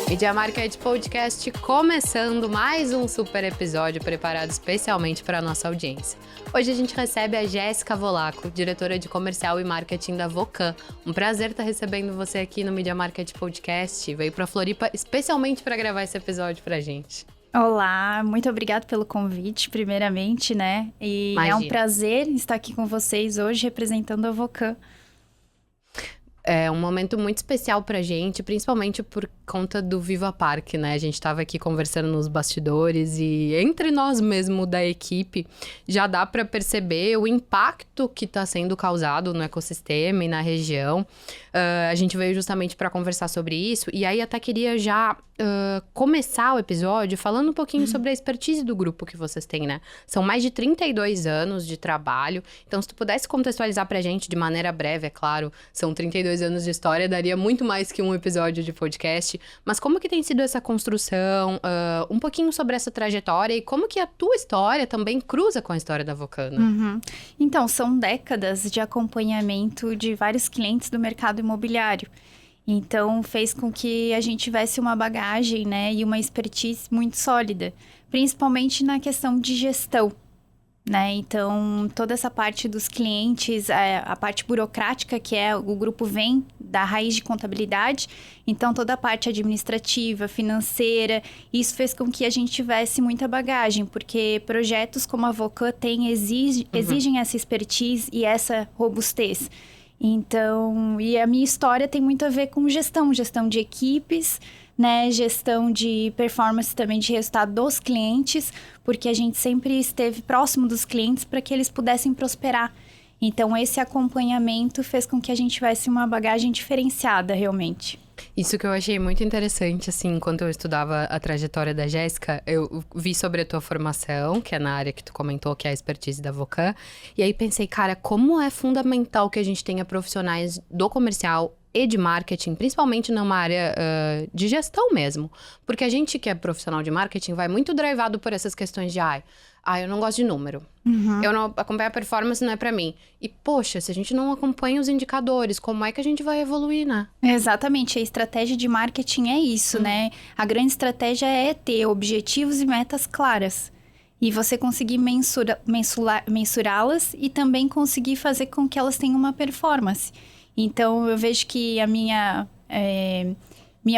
Media Market Podcast começando mais um super episódio preparado especialmente para a nossa audiência. Hoje a gente recebe a Jéssica Volaco, diretora de comercial e marketing da Vocan. Um prazer estar recebendo você aqui no Media Market Podcast. Veio para Floripa especialmente para gravar esse episódio para a gente. Olá, muito obrigada pelo convite, primeiramente, né? E Imagina. É um prazer estar aqui com vocês hoje representando a Vocan. É um momento muito especial pra gente, principalmente por conta do Viva Park, né? A gente tava aqui conversando nos bastidores e entre nós mesmo da equipe já dá pra perceber o impacto que tá sendo causado no ecossistema e na região. A gente veio justamente para conversar sobre isso e aí até queria já começar o episódio falando um pouquinho sobre a expertise do grupo que vocês têm, né? São mais de 32 anos de trabalho, então se tu pudesse contextualizar pra gente de maneira breve, é claro, são 32 anos de história, daria muito mais que um episódio de podcast, mas como que tem sido essa construção, um pouquinho sobre essa trajetória e como que a tua história também cruza com a história da Vocan? Uhum. Então, são décadas de acompanhamento de vários clientes do mercado imobiliário. Então, fez com que a gente tivesse uma bagagem, né, e uma expertise muito sólida, principalmente na questão de gestão, né? Então, toda essa parte dos clientes, a parte burocrática, que é o grupo vem da raiz de contabilidade, então toda a parte administrativa, financeira, isso fez com que a gente tivesse muita bagagem, porque projetos como a Vocan exigem essa expertise e essa robustez. Então, e a minha história tem muito a ver com gestão de equipes, né, gestão de performance também de resultado dos clientes, porque a gente sempre esteve próximo dos clientes para que eles pudessem prosperar. Então, esse acompanhamento fez com que a gente tivesse uma bagagem diferenciada, realmente. Isso que eu achei muito interessante, assim, enquanto eu estudava a trajetória da Jéssica, eu vi sobre a tua formação, que é na área que tu comentou, que é a expertise da Vocan, e aí pensei, cara, como é fundamental que a gente tenha profissionais do comercial e de marketing, principalmente numa área de gestão mesmo. Porque a gente que é profissional de marketing vai muito drivado por essas questões de eu não gosto de número. Eu não acompanho a performance, não é pra mim. E, poxa, se a gente não acompanha os indicadores, como é que a gente vai evoluir, né? Exatamente, a estratégia de marketing é isso, né? A grande estratégia é ter objetivos e metas claras. E você conseguir mensurá-las e também conseguir fazer com que elas tenham uma performance. Então, eu vejo que a minha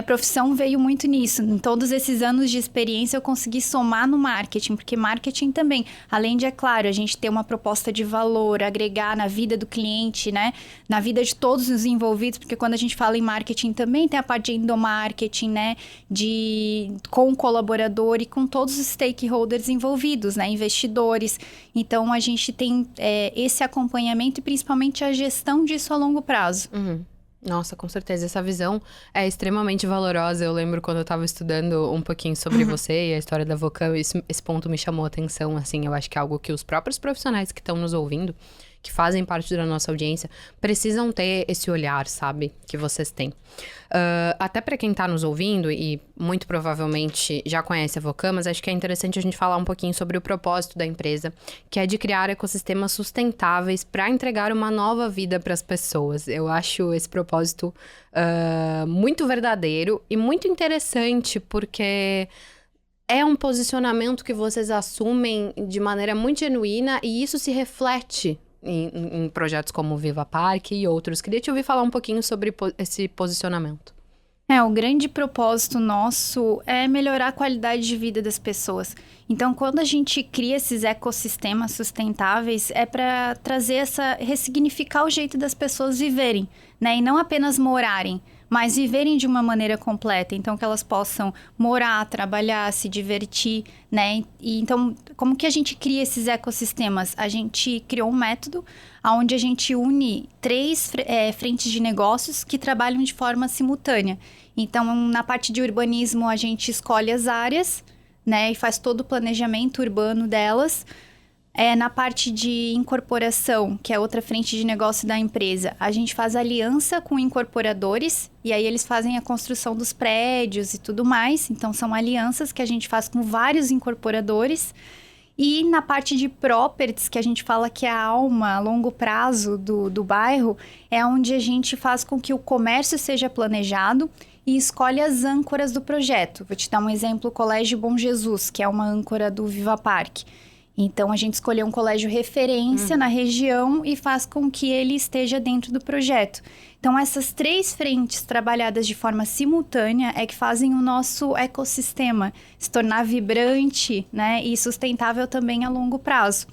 profissão veio muito nisso. Em todos esses anos de experiência, eu consegui somar no marketing. Porque marketing também, além de, é claro, a gente ter uma proposta de valor, agregar na vida do cliente, né? Na vida de todos os envolvidos. Porque quando a gente fala em marketing também, tem a parte de endomarketing, né? Com o colaborador e com todos os stakeholders envolvidos, né? Investidores. Então, a gente tem esse acompanhamento e principalmente a gestão disso a longo prazo. Nossa, com certeza. Essa visão é extremamente valorosa. Eu lembro quando eu tava estudando um pouquinho sobre você e a história da Vocan, esse ponto me chamou a atenção, assim. Eu acho que é algo que os próprios profissionais que estão nos ouvindo, que fazem parte da nossa audiência, precisam ter esse olhar, sabe? Que vocês têm. Até para quem tá nos ouvindo e muito provavelmente já conhece a Vocan, mas acho que é interessante a gente falar um pouquinho sobre o propósito da empresa, que é de criar ecossistemas sustentáveis para entregar uma nova vida para as pessoas. Eu acho esse propósito muito verdadeiro e muito interessante, porque é um posicionamento que vocês assumem de maneira muito genuína e isso se reflete em projetos como o Viva Park e outros. Queria te ouvir falar um pouquinho sobre esse posicionamento. O grande propósito nosso é melhorar a qualidade de vida das pessoas. Então, quando a gente cria esses ecossistemas sustentáveis, é para ressignificar o jeito das pessoas viverem, né? E não apenas morarem, mas viverem de uma maneira completa. Então, que elas possam morar, trabalhar, se divertir, né? E, então, como que a gente cria esses ecossistemas? A gente criou um método onde a gente une 3 frentes de negócios que trabalham de forma simultânea. Então, na parte de urbanismo, a gente escolhe as áreas, né? E faz todo o planejamento urbano delas. Na parte de incorporação, que é outra frente de negócio da empresa, a gente faz aliança com incorporadores e aí eles fazem a construção dos prédios e tudo mais. Então, são alianças que a gente faz com vários incorporadores. E na parte de properties, que a gente fala que é a alma a longo prazo do bairro, é onde a gente faz com que o comércio seja planejado e escolhe as âncoras do projeto. Vou te dar um exemplo, o Colégio Bom Jesus, que é uma âncora do Viva Parque. Então, a gente escolheu um colégio referência na região e faz com que ele esteja dentro do projeto. Então, essas 3 frentes trabalhadas de forma simultânea é que fazem o nosso ecossistema se tornar vibrante, né, e sustentável também a longo prazo.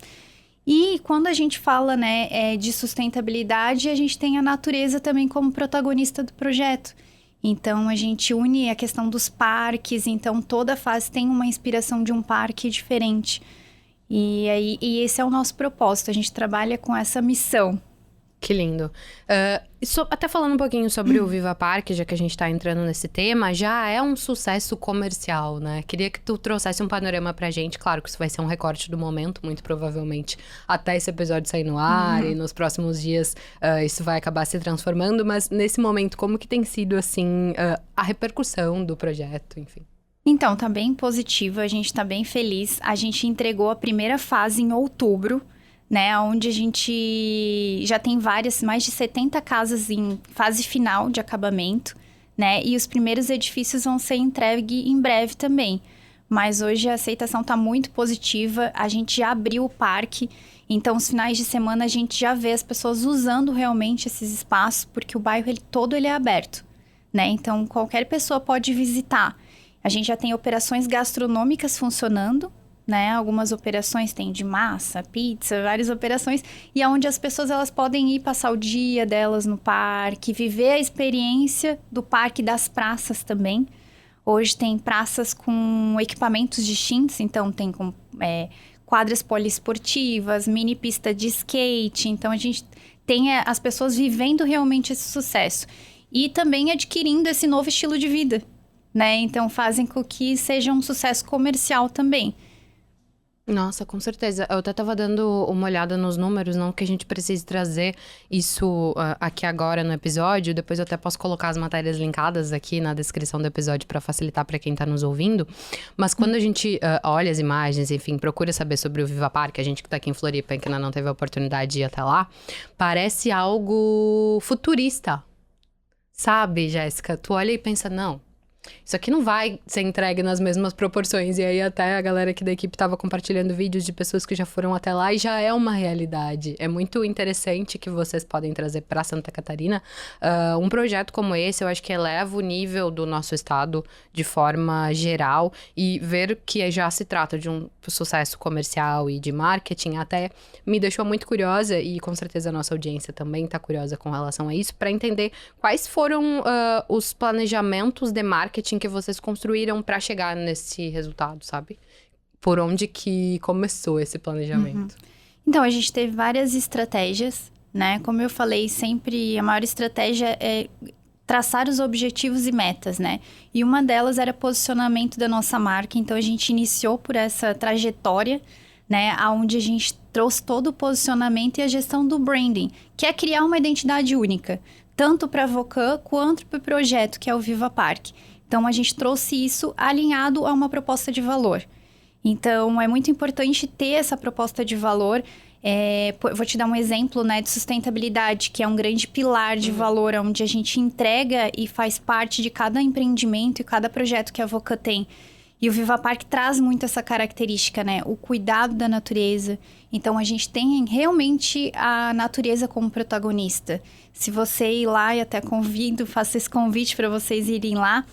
E quando a gente fala, né, de sustentabilidade, a gente tem a natureza também como protagonista do projeto. Então, a gente une a questão dos parques, então toda fase tem uma inspiração de um parque diferente. E esse é o nosso propósito, a gente trabalha com essa missão. Que lindo. Até falando um pouquinho sobre o Viva Parque, já que a gente tá entrando nesse tema, já é um sucesso comercial, né? Queria que tu trouxesse um panorama pra gente. Claro que isso vai ser um recorte do momento, muito provavelmente, até esse episódio sair no ar e nos próximos dias isso vai acabar se transformando. Mas nesse momento, como que tem sido, assim, a repercussão do projeto, enfim? Então, tá bem positivo, a gente tá bem feliz. A gente entregou a primeira fase em outubro, né? Onde a gente já tem mais de 70 casas em fase final de acabamento, né? E os primeiros edifícios vão ser entregues em breve também. Mas hoje a aceitação tá muito positiva, a gente já abriu o parque, então os finais de semana a gente já vê as pessoas usando realmente esses espaços, porque o bairro todo é aberto, né? Então qualquer pessoa pode visitar. A gente já tem operações gastronômicas funcionando, né? Algumas operações tem de massa, pizza, várias operações. E é onde as pessoas elas podem ir passar o dia delas no parque, viver a experiência do parque, das praças também. Hoje tem praças com equipamentos distintos, então tem com quadras poliesportivas, mini pista de skate. Então a gente tem as pessoas vivendo realmente esse sucesso. E também adquirindo esse novo estilo de vida, né? Então, fazem com que seja um sucesso comercial também. Nossa, com certeza. Eu até tava dando uma olhada nos números, não que a gente precise trazer isso aqui agora no episódio. Depois eu até posso colocar as matérias linkadas aqui na descrição do episódio para facilitar para quem tá nos ouvindo. Mas quando a gente olha as imagens, enfim, procura saber sobre o Viva Parque, a gente que tá aqui em Floripa e que ainda não teve a oportunidade de ir até lá, parece algo futurista. Sabe, Jéssica? Tu olha e pensa, não, isso aqui não vai ser entregue nas mesmas proporções. E aí até a galera aqui da equipe estava compartilhando vídeos de pessoas que já foram até lá e já é uma realidade. É muito interessante que vocês podem trazer para Santa Catarina um projeto como esse. Eu acho que eleva o nível do nosso estado de forma geral e ver que já se trata de um sucesso comercial e de marketing até me deixou muito curiosa, e com certeza a nossa audiência também está curiosa com relação a isso, para entender quais foram os planejamentos de marketing que vocês construíram para chegar nesse resultado, sabe? Por onde que começou esse planejamento? Então, a gente teve várias estratégias, né? Como eu falei, sempre a maior estratégia é traçar os objetivos e metas, né? E uma delas era posicionamento da nossa marca. Então, a gente iniciou por essa trajetória, né? Onde a gente trouxe todo o posicionamento e a gestão do branding, que é criar uma identidade única, tanto para a Vocan quanto para o projeto, que é o Viva Parque. Então, a gente trouxe isso alinhado a uma proposta de valor. Então, é muito importante ter essa proposta de valor. Vou te dar um exemplo, né, de sustentabilidade, que é um grande pilar de valor, onde a gente entrega e faz parte de cada empreendimento e cada projeto que a Vocan tem. E o Viva Parque traz muito essa característica, né? O cuidado da natureza. Então, a gente tem realmente a natureza como protagonista. Se você ir lá, e até faço esse convite para vocês irem lá,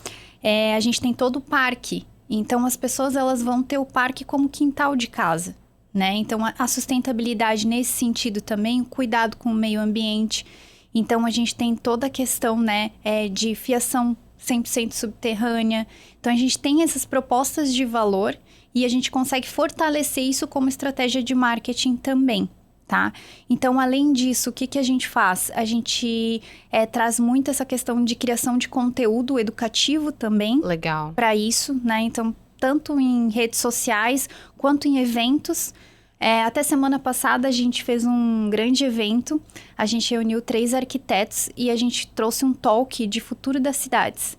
a gente tem todo o parque. Então, as pessoas elas vão ter o parque como quintal de casa, né? Então, a sustentabilidade nesse sentido também, o cuidado com o meio ambiente. Então, a gente tem toda a questão, né, de fiação 100% subterrânea. Então, a gente tem essas propostas de valor e a gente consegue fortalecer isso como estratégia de marketing também, tá? Então, além disso, o que a gente faz? A gente traz muito essa questão de criação de conteúdo educativo também. Legal. Para isso, né? Então, tanto em redes sociais quanto em eventos. Até semana passada, a gente fez um grande evento. A gente reuniu 3 arquitetos e a gente trouxe um talk de futuro das cidades.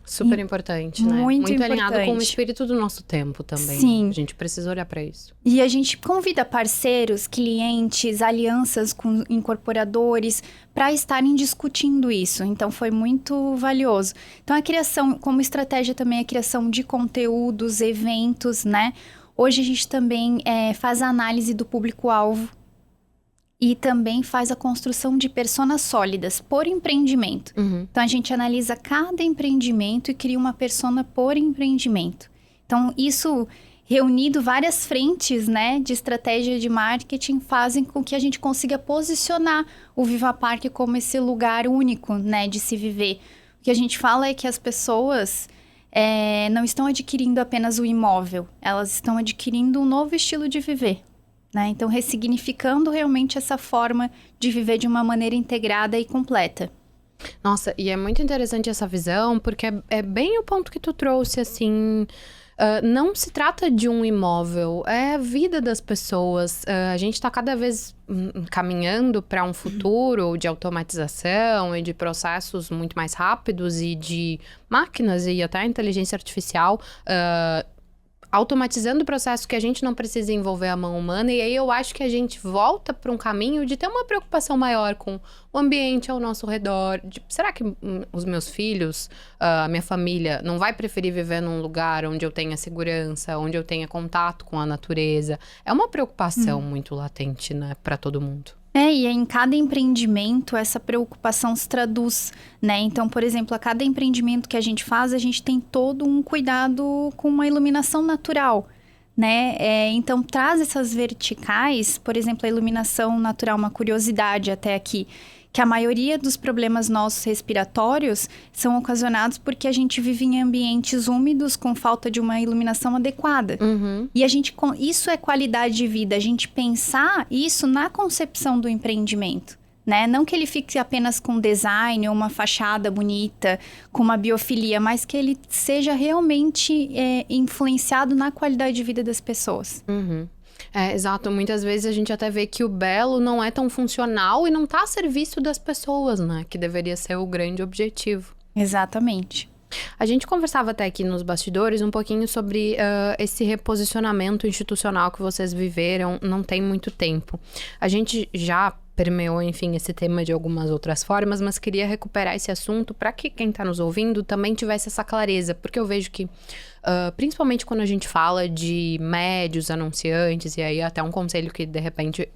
Super importante, né? Muito alinhado com o importante. espírito do nosso tempo também. Sim. A gente precisa olhar para isso. E a gente convida parceiros, clientes, alianças com incorporadores para estarem discutindo isso. Então, foi muito valioso. Então, a criação, como estratégia também, a criação de conteúdos, eventos, né? Hoje, a gente também faz a análise do público-alvo e também faz a construção de personas sólidas por empreendimento. Então, a gente analisa cada empreendimento e cria uma persona por empreendimento. Então, isso reunido várias frentes, né, de estratégia de marketing, fazem com que a gente consiga posicionar o Viva Park como esse lugar único, né, de se viver. O que a gente fala é que as pessoas não estão adquirindo apenas o imóvel, elas estão adquirindo um novo estilo de viver. Né? Então, ressignificando realmente essa forma de viver de uma maneira integrada e completa. Nossa, e é muito interessante essa visão, porque é bem o ponto que tu trouxe, assim... não se trata de um imóvel, é a vida das pessoas. A gente está cada vez caminhando para um futuro de automatização e de processos muito mais rápidos e de máquinas e até inteligência artificial... automatizando o processo que a gente não precisa envolver a mão humana. E aí eu acho que a gente volta para um caminho de ter uma preocupação maior com o ambiente ao nosso redor. Será que os meus filhos, a minha família, não vai preferir viver num lugar onde eu tenha segurança, onde eu tenha contato com a natureza? É uma preocupação muito latente, né, para todo mundo. E em cada empreendimento essa preocupação se traduz, né? Então, por exemplo, a cada empreendimento que a gente faz, a gente tem todo um cuidado com uma iluminação natural, né? Então, traz essas verticais, por exemplo, a iluminação natural, uma curiosidade até aqui, que a maioria dos problemas nossos respiratórios são ocasionados porque a gente vive em ambientes úmidos com falta de uma iluminação adequada. E isso é qualidade de vida, a gente pensar isso na concepção do empreendimento. Né? Não que ele fique apenas com design ou uma fachada bonita, com uma biofilia, mas que ele seja realmente influenciado na qualidade de vida das pessoas. Exato. Muitas vezes a gente até vê que o belo não é tão funcional e não está a serviço das pessoas, né? Que deveria ser o grande objetivo. Exatamente. A gente conversava até aqui nos bastidores um pouquinho sobre esse reposicionamento institucional que vocês viveram não tem muito tempo. A gente já permeou, enfim, esse tema de algumas outras formas, mas queria recuperar esse assunto para que quem está nos ouvindo também tivesse essa clareza, porque eu vejo que, principalmente quando a gente fala de médios, anunciantes, e aí até um conselho que, de repente,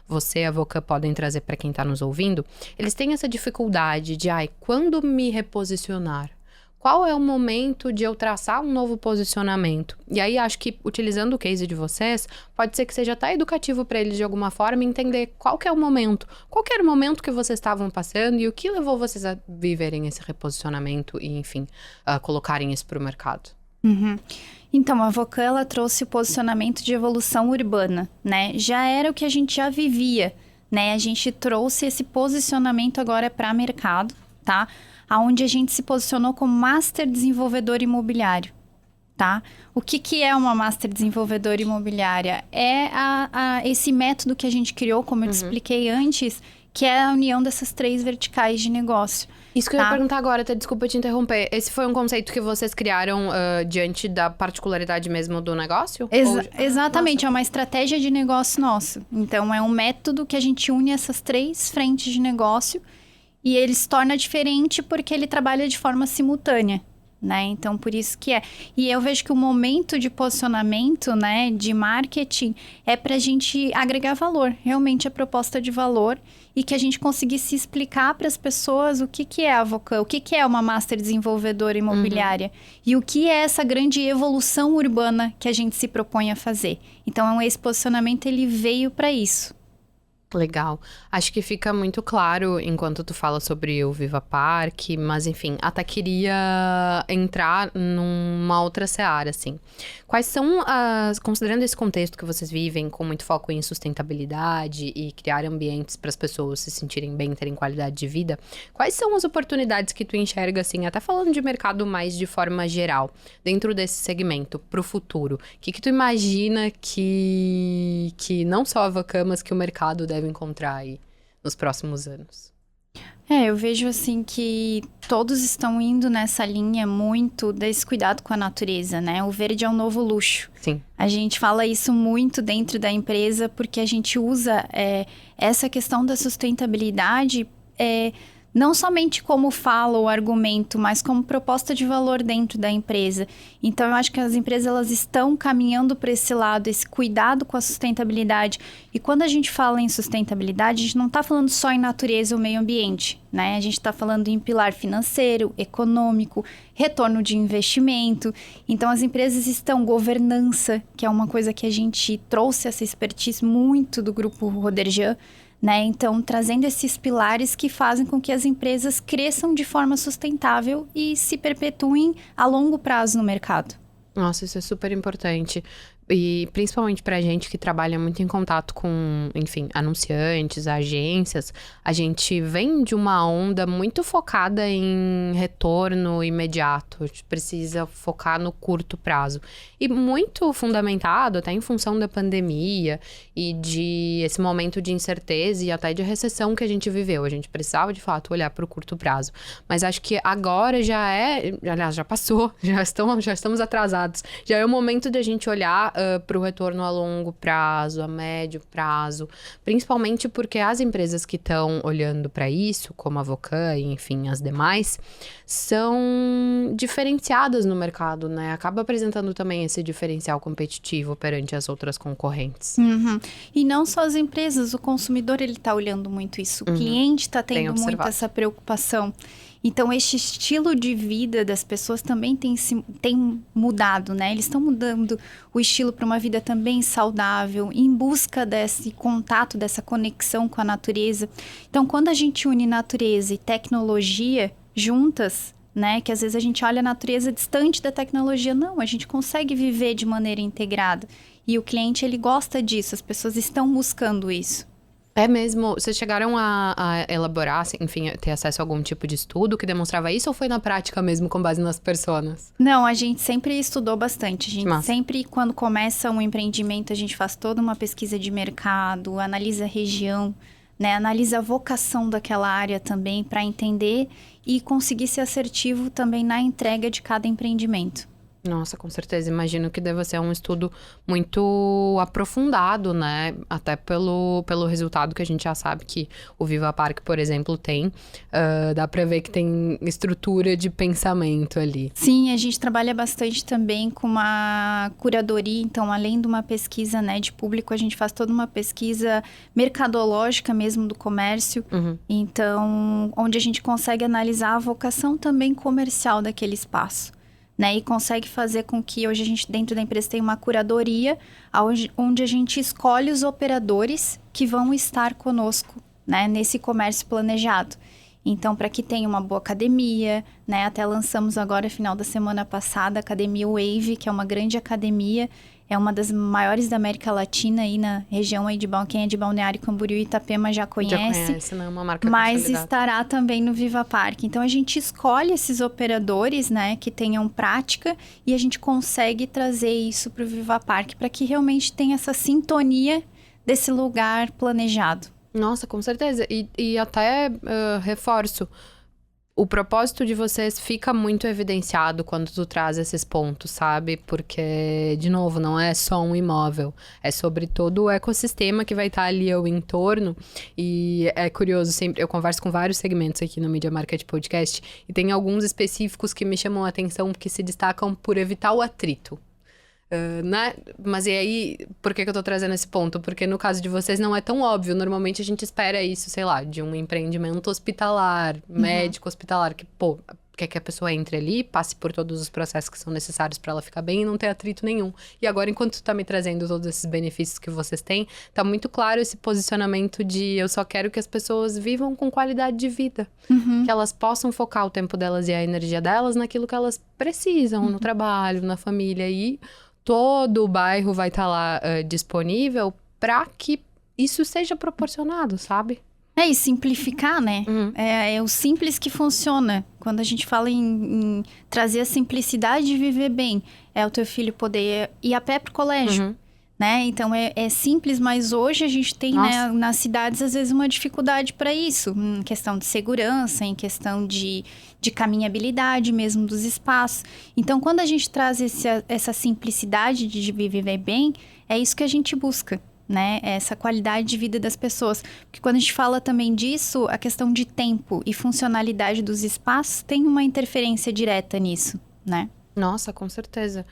você e a Vocan podem trazer para quem está nos ouvindo, eles têm essa dificuldade de, quando me reposicionar? Qual é o momento de eu traçar um novo posicionamento? E aí, acho que, utilizando o case de vocês, pode ser que seja até educativo para eles, de alguma forma, entender qual que é o momento. Qual que era o momento que vocês estavam passando e o que levou vocês a viverem esse reposicionamento e, enfim, colocarem isso para o mercado. Então, a Vocan, ela trouxe o posicionamento de evolução urbana, né? Já era o que a gente já vivia, né? A gente trouxe esse posicionamento agora para mercado, tá? Onde a gente se posicionou como Master Desenvolvedor Imobiliário, tá? O que é uma Master Desenvolvedora Imobiliária? É esse método que a gente criou, como eu te expliquei antes, que é a união dessas 3 verticais de negócio. Isso que eu ia perguntar agora, até desculpa te interromper. Esse foi um conceito que vocês criaram diante da particularidade mesmo do negócio? Exatamente, Nossa. é uma estratégia de negócio nosso. Então, é um método que a gente une essas 3 frentes de negócio e ele se torna diferente porque ele trabalha de forma simultânea, né? Então, por isso que é. E eu vejo que o momento de posicionamento, né, de marketing, é para a gente agregar valor, realmente a proposta de valor, e que a gente conseguisse explicar para as pessoas o que é a Vocan, o que é uma Master Desenvolvedora Imobiliária, e o que é essa grande evolução urbana que a gente se propõe a fazer. Então, esse posicionamento, ele veio para isso. Legal. Acho que fica muito claro enquanto tu fala sobre o Viva Park, mas enfim, até queria entrar numa outra seara, assim. Quais são considerando esse contexto que vocês vivem, com muito foco em sustentabilidade e criar ambientes para as pessoas se sentirem bem, terem qualidade de vida, quais são as oportunidades que tu enxerga, assim, até falando de mercado mais de forma geral, dentro desse segmento, pro futuro? O que tu imagina que não só a Vocan, mas que o mercado deve encontrar aí nos próximos anos? Eu vejo assim que todos estão indo nessa linha muito desse cuidado com a natureza, né? O verde é um novo luxo. Sim. A gente fala isso muito dentro da empresa porque a gente usa essa questão da sustentabilidade não somente como fala ou argumento, mas como proposta de valor dentro da empresa. Então, eu acho que as empresas elas estão caminhando para esse lado, esse cuidado com a sustentabilidade. E quando a gente fala em sustentabilidade, a gente não está falando só em natureza ou meio ambiente, né? A gente está falando em pilar financeiro, econômico, retorno de investimento. Então, as empresas estão governança, que é uma coisa que a gente trouxe essa expertise muito do grupo Roderjan, né? Então, trazendo esses pilares que fazem com que as empresas cresçam de forma sustentável e se perpetuem a longo prazo no mercado. Nossa, isso é super importante. E principalmente pra gente que trabalha muito em contato com, enfim, anunciantes, agências, a gente vem de uma onda muito focada em retorno imediato. A gente precisa focar no curto prazo. E muito fundamentado até em função da pandemia e de esse momento de incerteza e até de recessão que a gente viveu. A gente precisava, de fato, olhar para o curto prazo. Mas acho que agora aliás, já passou, já estamos atrasados. Já é o momento de a gente olhar para o retorno a longo prazo, a médio prazo, principalmente porque as empresas que estão olhando para isso, como a Vocan e, enfim, as demais, são diferenciadas no mercado, né? Acaba apresentando também esse diferencial competitivo perante as outras concorrentes. Uhum. E não só as empresas, o consumidor ele está olhando muito isso, o cliente está tendo muito essa preocupação. Então, este estilo de vida das pessoas também tem mudado, né? Eles estão mudando o estilo para uma vida também saudável, em busca desse contato, dessa conexão com a natureza. Então, quando a gente une natureza e tecnologia juntas, né? Que às vezes a gente olha a natureza distante da tecnologia. Não, a gente consegue viver de maneira integrada. E o cliente, ele gosta disso, as pessoas estão buscando isso. É mesmo? Vocês chegaram a elaborar, enfim, ter acesso a algum tipo de estudo que demonstrava isso ou foi na prática mesmo, com base nas personas? Não, a gente sempre estudou bastante. A gente sempre, quando começa um empreendimento, a gente faz toda uma pesquisa de mercado, analisa a região, né? Analisa a vocação daquela área também para entender e conseguir ser assertivo também na entrega de cada empreendimento. Nossa, com certeza. Imagino que deva ser um estudo muito aprofundado, né? Até pelo resultado que a gente já sabe que o Viva Parque, por exemplo, tem. Dá pra ver que tem estrutura de pensamento ali. Sim, a gente trabalha bastante também com uma curadoria. Então, além de uma pesquisa, né, de público, a gente faz toda uma pesquisa mercadológica mesmo do comércio. Uhum. Então, onde a gente consegue analisar a vocação também comercial daquele espaço. Né, e consegue fazer com que hoje a gente dentro da empresa tenha uma curadoria onde a gente escolhe os operadores que vão estar conosco, né, nesse comércio planejado. Então, para que tenha uma boa academia, né, até lançamos agora, final da semana passada, a Academia Wave, que é uma grande academia, é uma das maiores da América Latina, aí na região aí quem é de Balneário Camboriú e Itapema já conhece, né? Uma marca mas estará também no Viva Parque. Então, a gente escolhe esses operadores, né, que tenham prática e a gente consegue trazer isso para o Viva Parque para que realmente tenha essa sintonia desse lugar planejado. Nossa, com certeza. E até reforço, o propósito de vocês fica muito evidenciado quando tu traz esses pontos, sabe? Porque, de novo, não é só um imóvel. É sobre todo o ecossistema que vai estar ali ao entorno. E é curioso, sempre eu converso com vários segmentos aqui no Media Market Podcast. E tem alguns específicos que me chamam a atenção, porque se destacam por evitar o atrito. Né? Mas e aí, por que eu tô trazendo esse ponto? Porque no caso de vocês não é tão óbvio. Normalmente a gente espera isso, sei lá, de um empreendimento hospitalar, médico hospitalar, que, pô, quer que a pessoa entre ali, passe por todos os processos que são necessários pra ela ficar bem e não ter atrito nenhum. E agora, enquanto tu tá me trazendo todos esses benefícios que vocês têm, tá muito claro esse posicionamento de eu só quero que as pessoas vivam com qualidade de vida. Que elas possam focar o tempo delas e a energia delas naquilo que elas precisam, no trabalho, na família. E todo o bairro vai estar lá disponível para que isso seja proporcionado, sabe? E simplificar, né? É o simples que funciona. Quando a gente fala em trazer a simplicidade de viver bem, é o teu filho poder ir a pé pro colégio, né? Então é simples, mas hoje a gente tem, né, nas cidades, às vezes, uma dificuldade para isso, em questão de segurança, em questão de caminhabilidade mesmo dos espaços. Então, quando a gente traz essa simplicidade de viver bem, é isso que a gente busca, né? Essa qualidade de vida das pessoas. Porque quando a gente fala também disso, a questão de tempo e funcionalidade dos espaços tem uma interferência direta nisso, né? Nossa, com certeza.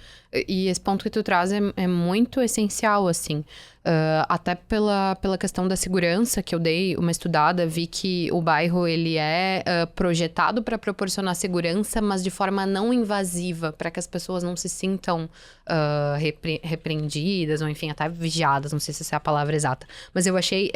E esse ponto que tu traz é muito essencial, assim. Até pela questão da segurança, que eu dei uma estudada, vi que o bairro, ele é projetado para proporcionar segurança, mas de forma não invasiva, para que as pessoas não se sintam repreendidas, ou enfim, até vigiadas, não sei se essa é a palavra exata. Mas eu achei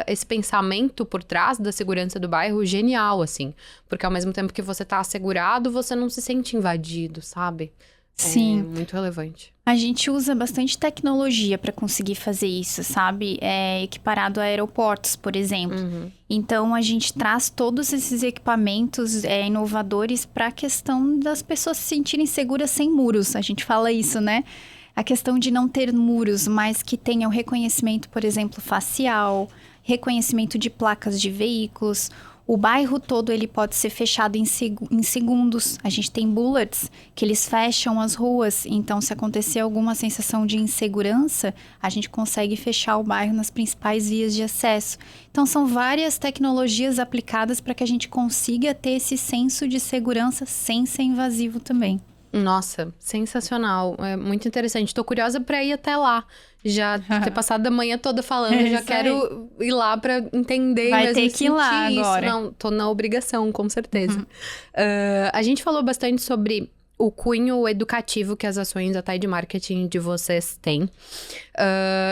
esse pensamento por trás da segurança do bairro genial, assim. Porque ao mesmo tempo que você tá assegurado, você não se sente invadido, sabe? Sim. É muito relevante. A gente usa bastante tecnologia para conseguir fazer isso, sabe? Equiparado a aeroportos, por exemplo. Uhum. Então, a gente traz todos esses equipamentos inovadores para a questão das pessoas se sentirem seguras sem muros. A gente fala isso, né? A questão de não ter muros, mas que tenha o reconhecimento, por exemplo, facial, reconhecimento de placas de veículos. O bairro todo, ele pode ser fechado em segundos. A gente tem bullets que eles fecham as ruas. Então, se acontecer alguma sensação de insegurança, a gente consegue fechar o bairro nas principais vias de acesso. Então, são várias tecnologias aplicadas para que a gente consiga ter esse senso de segurança sem ser invasivo também. Nossa, sensacional. É muito interessante. Tô curiosa pra ir até lá. Já ter passado a manhã toda falando, já quero ir lá pra entender Vai mesmo ter que ir lá isso. agora. Não, tô na obrigação, com certeza. A gente falou bastante sobre o cunho educativo que as ações até de marketing de vocês têm.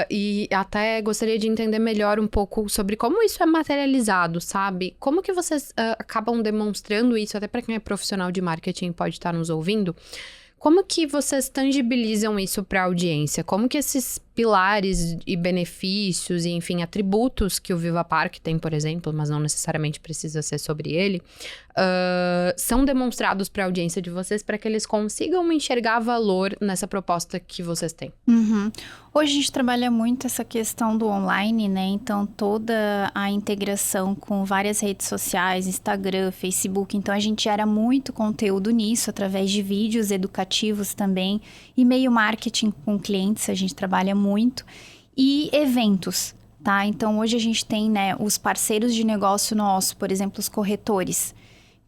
E até gostaria de entender melhor um pouco sobre como isso é materializado, sabe? Como que vocês acabam demonstrando isso, até para quem é profissional de marketing pode estar nos ouvindo. Como que vocês tangibilizam isso para a audiência? Como que esses pilares e benefícios e, enfim, atributos que o Viva Parque tem, por exemplo, mas não necessariamente precisa ser sobre ele, são demonstrados para a audiência de vocês para que eles consigam enxergar valor nessa proposta que vocês têm? Uhum. Hoje a gente trabalha muito essa questão do online, né? Então, toda a integração com várias redes sociais, Instagram, Facebook. Então, a gente gera muito conteúdo nisso, através de vídeos educativos também. E-mail marketing com clientes, a gente trabalha muito. E eventos, tá? Então, hoje a gente tem, né, os parceiros de negócio nosso, por exemplo, os corretores,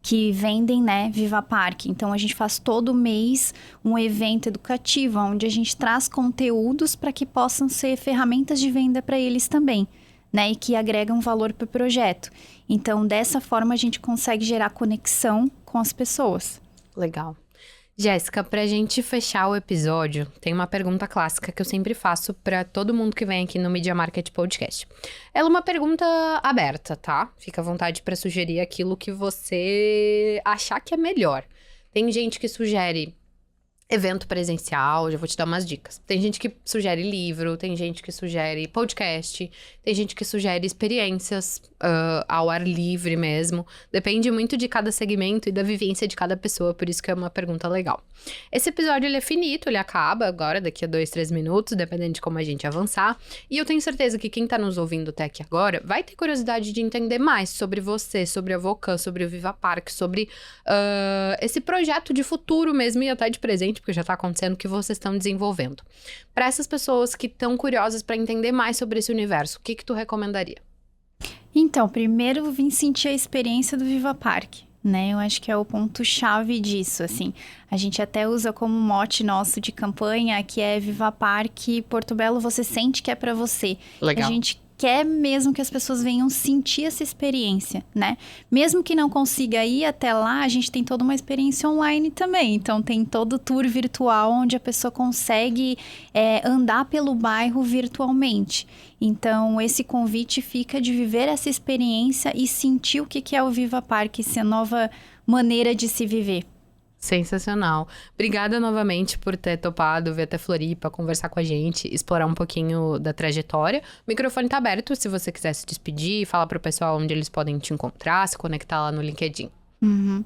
que vendem, né, Viva Parque. Então, a gente faz todo mês um evento educativo, onde a gente traz conteúdos para que possam ser ferramentas de venda para eles também, né, e que agregam valor para o projeto. Então, dessa forma, a gente consegue gerar conexão com as pessoas. Legal. Jéssica, pra gente fechar o episódio, tem uma pergunta clássica que eu sempre faço pra todo mundo que vem aqui no Media Market Podcast. Ela é uma pergunta aberta, tá? Fica à vontade pra sugerir aquilo que você achar que é melhor. Tem gente que sugere evento presencial, já vou te dar umas dicas. Tem gente que sugere livro, tem gente que sugere podcast, tem gente que sugere experiências ao ar livre mesmo. Depende muito de cada segmento e da vivência de cada pessoa, por isso que é uma pergunta legal. Esse episódio, ele é finito, ele acaba agora, daqui a 2, 3 minutos, dependendo de como a gente avançar. E eu tenho certeza que quem tá nos ouvindo até aqui agora vai ter curiosidade de entender mais sobre você, sobre a Vocan, sobre o Viva Parque, sobre esse projeto de futuro mesmo e até de presente, porque já tá acontecendo, que vocês estão desenvolvendo. Para essas pessoas que estão curiosas para entender mais sobre esse universo, o que tu recomendaria? Então, primeiro vim sentir a experiência do Viva Parque, né? Eu acho que é o ponto-chave disso, assim. A gente até usa como mote nosso de campanha, que é Viva Parque, Porto Belo, você sente que é para você. Legal. A gente quer mesmo que as pessoas venham sentir essa experiência, né? Mesmo que não consiga ir até lá, a gente tem toda uma experiência online também. Então, tem todo o tour virtual, onde a pessoa consegue andar pelo bairro virtualmente. Então, esse convite fica de viver essa experiência e sentir o que é o Viva Parque, essa nova maneira de se viver. Sensacional. Obrigada novamente por ter topado vir até Floripa, conversar com a gente, explorar um pouquinho da trajetória. O microfone tá aberto se você quiser se despedir, falar pro pessoal onde eles podem te encontrar, se conectar lá no LinkedIn. Uhum.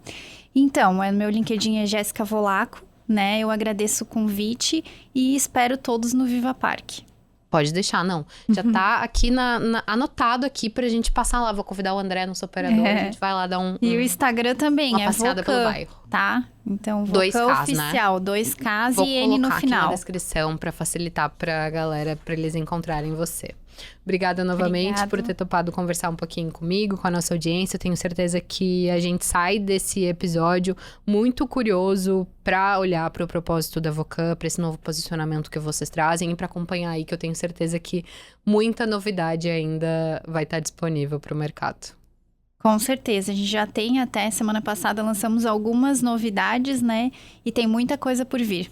Então, meu LinkedIn é Jéssica Volaco, né? Eu agradeço o convite e espero todos no Viva Parque. Pode deixar, não. Já tá aqui anotado aqui pra gente passar lá. Vou convidar o André, nosso operador. A gente vai lá dar E o Instagram também uma passeada pelo bairro. Tá? Então, Vocan 2Ks, oficial, né? 2Ks Vou e N no colocar aqui final. na descrição pra facilitar pra galera, pra eles encontrarem você. Obrigada novamente por ter topado conversar um pouquinho comigo, com a nossa audiência. Eu tenho certeza que a gente sai desse episódio muito curioso pra olhar pro propósito da Vocan, pra esse novo posicionamento que vocês trazem e pra acompanhar aí, que eu tenho certeza que muita novidade ainda vai estar disponível pro mercado. Com certeza, a gente já tem até semana passada lançamos algumas novidades, né? E tem muita coisa por vir.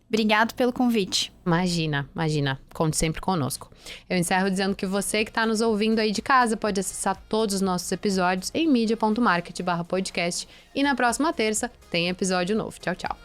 Obrigado pelo convite. Imagina. Conte sempre conosco. Eu encerro dizendo que você que está nos ouvindo aí de casa pode acessar todos os nossos episódios em media.market/podcast. E na próxima terça tem episódio novo. Tchau, tchau.